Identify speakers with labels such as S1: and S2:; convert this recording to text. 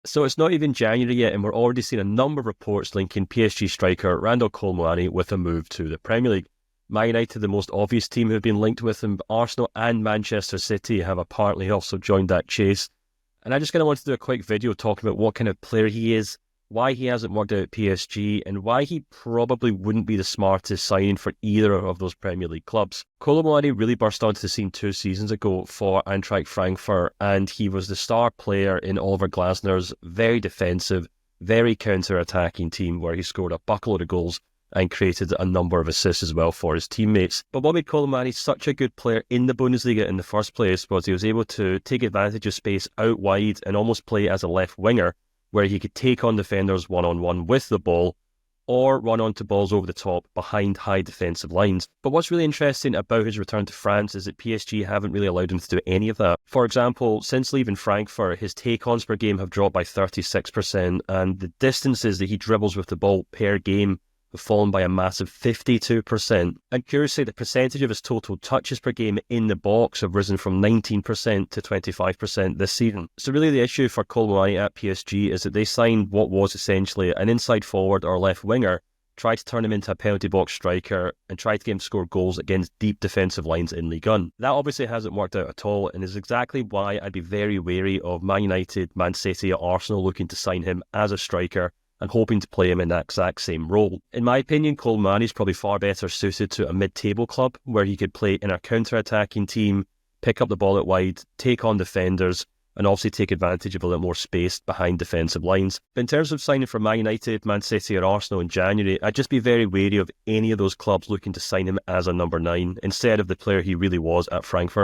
S1: So it's not even January yet, and we're already seeing a number of reports linking PSG striker Randal Kolo Muani with a move to the Premier League. Man United, the most obvious team who have been linked with him, Arsenal and Manchester City have apparently also joined that chase. And I just kind of wanted to do a quick video talking about what kind of player he is, why he hasn't worked out at PSG, and why he probably wouldn't be the smartest signing for either of those Premier League clubs. Kolo Muani really burst onto the scene 2 seasons ago for Eintracht Frankfurt, and he was the star player in Oliver Glasner's very defensive, very counter-attacking team where he scored a buckload of goals and created a number of assists as well for his teammates. But what made Kolo Muani such a good player in the Bundesliga in the first place was he was able to take advantage of space out wide and almost play as a left winger, where he could take on defenders one-on-one with the ball or run onto balls over the top behind high defensive lines. But what's really interesting about his return to France is that PSG haven't really allowed him to do any of that. For example, since leaving Frankfurt, his take-ons per game have dropped by 36%, and the distances that he dribbles with the ball per game have fallen by a massive 52%. And curiously, the percentage of his total touches per game in the box have risen from 19% to 25% this season. So really the issue for Kolo Muani at PSG is that they signed what was essentially an inside forward or left winger, tried to turn him into a penalty box striker, and tried to get him to score goals against deep defensive lines in Ligue 1. That obviously hasn't worked out at all, and is exactly why I'd be very wary of Man United, Man City, or Arsenal looking to sign him as a striker and hoping to play him in that exact same role. In my opinion, Kolo Muani is probably far better suited to a mid-table club where he could play in a counter-attacking team, pick up the ball out wide, take on defenders, and obviously take advantage of a little more space behind defensive lines. But in terms of signing for Man United, Man City or Arsenal in January, I'd just be very wary of any of those clubs looking to sign him as a number 9 instead of the player he really was at Frankfurt.